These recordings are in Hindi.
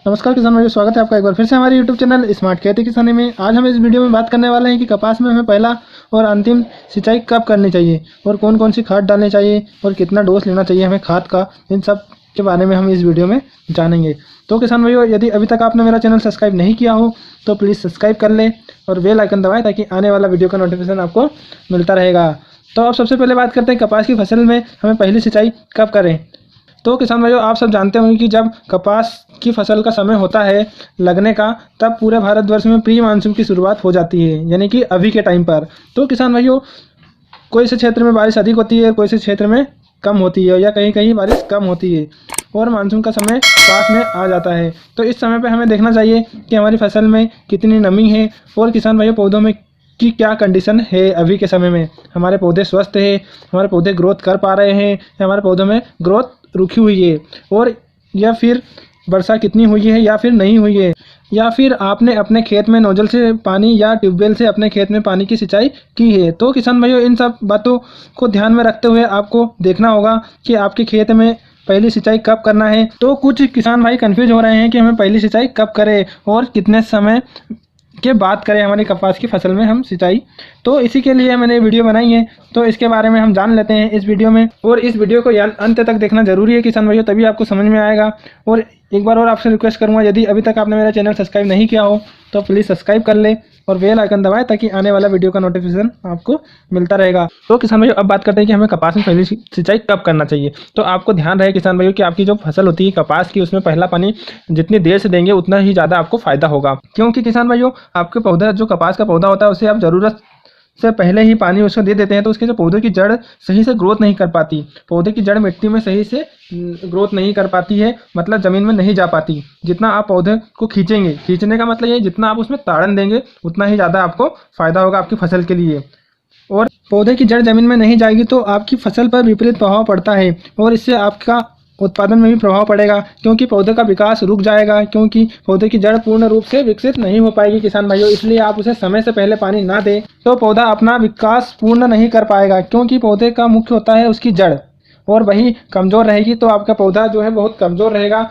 नमस्कार किसान भाइयों, स्वागत है आपका एक बार फिर से हमारे यूट्यूब चैनल स्मार्ट खेती किसानी में। आज हम इस वीडियो में बात करने वाले हैं कि कपास में हमें पहला और अंतिम सिंचाई कब करनी चाहिए और कौन कौन सी खाद डालनी चाहिए और कितना डोज लेना चाहिए हमें खाद का। इन सब के बारे में हम इस वीडियो में जानेंगे। तो किसान भाइयों, यदि अभी तक आपने मेरा चैनल सब्सक्राइब नहीं किया हो तो प्लीज़ सब्सक्राइब कर लें और बेल आइकन दबाएँ ताकि आने वाला वीडियो का नोटिफिकेशन आपको मिलता रहेगा। तो अब सबसे पहले बात करते हैं कपास की फसल में हमें पहली सिंचाई कब करें। तो किसान भाइयों, आप सब जानते होंगे कि जब कपास की फसल का समय होता है लगने का, तब पूरे भारतवर्ष में प्री मानसून की शुरुआत हो जाती है, यानी कि अभी के टाइम पर। तो किसान भाइयों, कोई से क्षेत्र में बारिश अधिक होती है, कोई से क्षेत्र में कम होती है या कहीं कहीं बारिश कम होती है और मानसून का समय पास में आ जाता है। तो इस समय पे हमें देखना चाहिए कि हमारी फसल में कितनी नमी है और किसान भाइयों पौधों में की क्या कंडीशन है। अभी के समय में हमारे पौधे स्वस्थ है, हमारे पौधे ग्रोथ कर पा रहे हैं या हमारे पौधों में ग्रोथ रुकी हुई है, और या फिर वर्षा कितनी हुई है या फिर नहीं हुई है, या फिर आपने अपने खेत में नोजल से पानी या ट्यूबवेल से अपने खेत में पानी की सिंचाई की है। तो किसान भाइयों, इन सब बातों को ध्यान में रखते हुए आपको देखना होगा कि आपके खेत में पहली सिंचाई कब करना है। तो कुछ किसान भाई कंफ्यूज हो रहे हैं कि हमें पहली सिंचाई कब करें और कितने समय के बाद करें हमारी कपास की फसल में हम सिंचाई। तो इसी के लिए मैंने वीडियो बनाई है, तो इसके बारे में हम जान लेते हैं इस वीडियो में। और इस वीडियो को अंत तक देखना जरूरी है किसान भाइयों, तभी आपको समझ में आएगा। और एक बार और आपसे रिक्वेस्ट करूंगा, यदि अभी तक आपने मेरा चैनल सब्सक्राइब नहीं किया हो तो प्लीज़ सब्सक्राइब कर ले और बेल आइकन दबाएं ताकि आने वाला वीडियो का नोटिफिकेशन आपको मिलता रहेगा। तो किसान भाइयों, अब बात करते हैं कि हमें कपास में पहली सिंचाई कब करना चाहिए। तो आपको ध्यान रहे किसान भाइयों कि आपकी जो फसल होती है कपास की, उसमें पहला पानी जितनी देर से देंगे उतना ही ज़्यादा आपको फायदा होगा। क्योंकि किसान भाइयों, आपके पौधा जो कपास का पौधा होता है उसे आप ज़रूरत से पहले ही पानी उसको दे देते हैं तो उसके जो पौधे की जड़ सही से ग्रोथ नहीं कर पाती, पौधे की जड़ मिट्टी में सही से ग्रोथ नहीं कर पाती है, मतलब ज़मीन में नहीं जा पाती। जितना आप पौधे को खींचेंगे, खींचने का मतलब ये जितना आप उसमें ताड़न देंगे उतना ही ज़्यादा आपको फ़ायदा होगा आपकी फसल के लिए। और पौधे की जड़ जमीन में नहीं जाएगी तो आपकी फसल पर विपरीत प्रभाव पड़ता है और इससे आपका उत्पादन में भी प्रभाव पड़ेगा, क्योंकि पौधे का विकास रुक जाएगा, क्योंकि पौधे की जड़ पूर्ण रूप से विकसित नहीं हो पाएगी किसान भाइयों। इसलिए आप उसे समय से पहले पानी ना दें तो पौधा अपना विकास पूर्ण नहीं कर पाएगा, क्योंकि पौधे का मुख्य होता है उसकी जड़, और वही कमज़ोर रहेगी तो आपका पौधा जो है बहुत कमज़ोर रहेगा,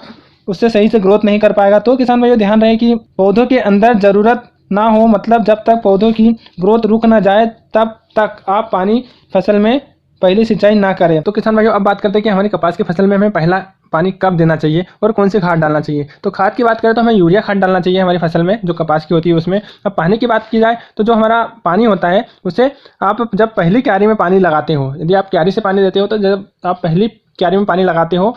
उससे सही से ग्रोथ नहीं कर पाएगा। तो किसान भाइयों, ध्यान रहे कि पौधों के अंदर ज़रूरत ना हो, मतलब जब तक पौधों की ग्रोथ रुक ना जाए तब तक आप पानी फसल में पहली सिंचाई ना करें। तो किसान भाइयों, अब बात करते हैं कि हमारी कपास की फसल में हमें पहला पानी कब देना चाहिए और कौन सी खाद डालना चाहिए। तो खाद की बात करें तो हमें यूरिया खाद डालना चाहिए हमारी फसल में जो कपास की होती है उसमें। अब पानी की बात की जाए तो जो हमारा पानी होता है उसे आप जब पहली क्यारी में पानी लगाते हो, यदि आप क्यारी से पानी देते हो तो जब आप पहली क्यारी में पानी लगाते हो,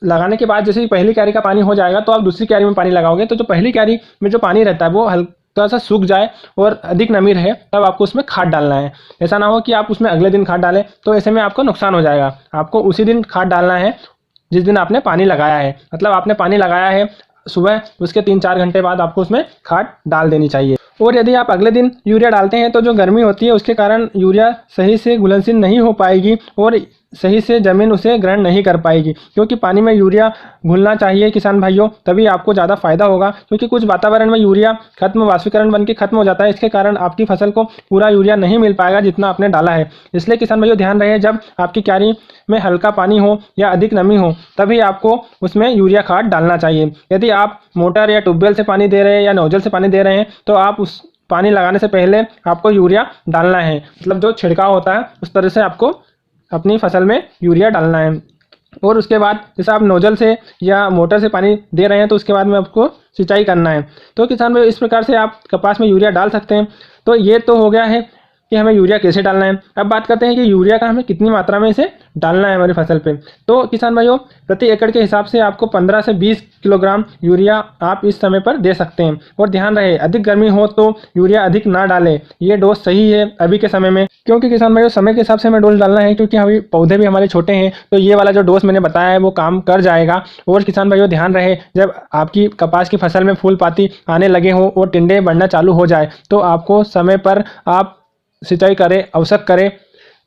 लगाने के बाद जैसे ही पहली क्यारी का पानी हो जाएगा तो आप दूसरी क्यारी में पानी लगाओगे, तो जो पहली क्यारी में जो पानी रहता है वो हल्का सा सूख जाए और अधिक नमी रहे, तब आपको उसमें खाद डालना है। ऐसा ना हो कि आप उसमें अगले दिन खाद डालें, तो ऐसे में आपको नुकसान हो जाएगा। आपको उसी दिन खाद डालना है जिस दिन आपने पानी लगाया है, मतलब आपने पानी लगाया है सुबह, उसके 3-4 घंटे बाद आपको उसमें खाद डाल देनी चाहिए। और यदि आप अगले दिन यूरिया डालते हैं तो जो गर्मी होती है उसके कारण यूरिया सही से घुलनशील नहीं हो पाएगी और सही से ज़मीन उसे ग्रहण नहीं कर पाएगी, क्योंकि पानी में यूरिया घुलना चाहिए किसान भाइयों, तभी आपको ज़्यादा फायदा होगा। क्योंकि कुछ वातावरण में यूरिया वाष्पीकरण बन के खत्म हो जाता है, इसके कारण आपकी फसल को पूरा यूरिया नहीं मिल पाएगा जितना आपने डाला है। इसलिए किसान भाइयों ध्यान रहे, जब आपकी क्यारी में हल्का पानी हो या अधिक नमी हो तभी आपको उसमें यूरिया खाद डालना चाहिए। यदि आप मोटर या ट्यूबवेल से पानी दे रहे हैं या नोजल से पानी दे रहे हैं तो आप उस पानी लगाने से पहले आपको यूरिया डालना है, मतलब जो छिड़काव होता है उस तरह से आपको अपनी फसल में यूरिया डालना है। और उसके बाद जैसे आप नोजल से या मोटर से पानी दे रहे हैं तो उसके बाद में आपको सिंचाई करना है। तो किसान भाई, इस प्रकार से आप कपास में यूरिया डाल सकते हैं। तो ये तो हो गया है कि हमें यूरिया कैसे डालना है। अब बात करते हैं कि यूरिया का हमें कितनी मात्रा में इसे डालना है हमारी फसल पे। तो किसान भाइयों, प्रति एकड़ के हिसाब से आपको 15 से 20 किलोग्राम यूरिया आप इस समय पर दे सकते हैं। और ध्यान रहे, अधिक गर्मी हो तो यूरिया अधिक ना डालें, ये डोज सही है अभी के समय में। क्योंकि किसान भाइयों, समय के हिसाब से हमें डोज डालना है, क्योंकि अभी पौधे भी हमारे छोटे हैं, तो ये वाला जो डोज मैंने बताया है वो काम कर जाएगा। और किसान भाइयों ध्यान रहे, जब आपकी कपास की फसल में फूल पाती आने लगे हों और टिंडे बढ़ना चालू हो जाए तो आपको समय पर आप सिंचाई करें, अवसर करें।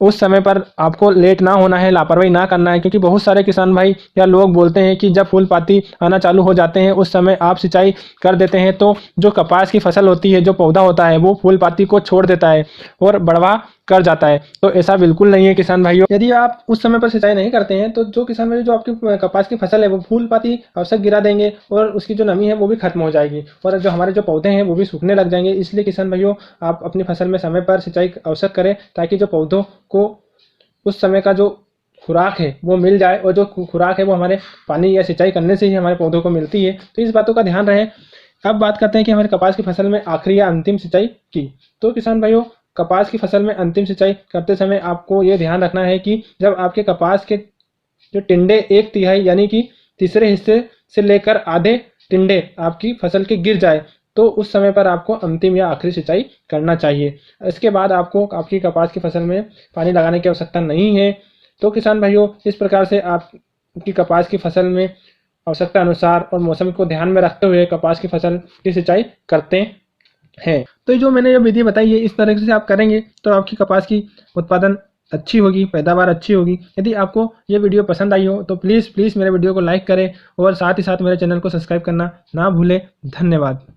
उस समय पर आपको लेट ना होना है, लापरवाही ना करना है, क्योंकि बहुत सारे किसान भाई या लोग बोलते हैं कि जब फूल पाती आना चालू हो जाते हैं उस समय आप सिंचाई कर देते हैं, तो जो कपास की फसल होती है, जो पौधा होता है, वो फूल पाती को छोड़ देता है और बढ़वा कर जाता है। तो ऐसा बिल्कुल नहीं है किसान भाइयों। यदि आप उस समय पर सिंचाई नहीं करते हैं तो जो किसान भाई जो आपकी कपास की फसल है वो फूल पाती आवश्यक गिरा देंगे और उसकी जो नमी है वो भी खत्म हो जाएगी और जो हमारे जो पौधे हैं वो भी सूखने लग जाएंगे। इसलिए किसान भाइयों आप अपनी फसल में समय पर सिंचाई आवश्यक करें ताकि जो पौधों को उस समय का जो खुराक है वो मिल जाए और जो खुराक है वो हमारे पानी या सिंचाई करने से ही हमारे पौधों को मिलती है। तो इस बातों का ध्यान रहे। अब बात करते हैं कि हमारे कपास की फसल में आखिरी या अंतिम सिंचाई की। तो किसान भाइयों कपास की फसल में अंतिम सिंचाई करते समय आपको ये ध्यान रखना है कि जब आपके कपास के जो टिंडे 1/3 यानी कि तीसरे हिस्से से लेकर आधे टिंडे आपकी फसल के गिर जाए तो उस समय पर आपको अंतिम या आखिरी सिंचाई करना चाहिए। इसके बाद आपको आपकी कपास की फसल में पानी लगाने की आवश्यकता नहीं है। तो किसान भाइयों इस प्रकार से आपकी कपास की फसल में आवश्यकता अनुसार और मौसम को ध्यान में रखते हुए कपास की फसल की सिंचाई करते हैं। तो जो मैंने ये विधि बताई है इस तरह से आप करेंगे तो आपकी कपास की उत्पादन अच्छी होगी, पैदावार अच्छी होगी। यदि आपको ये वीडियो पसंद आई हो तो प्लीज़ मेरे वीडियो को लाइक करें और साथ ही साथ मेरे चैनल को सब्सक्राइब करना ना भूलें। धन्यवाद।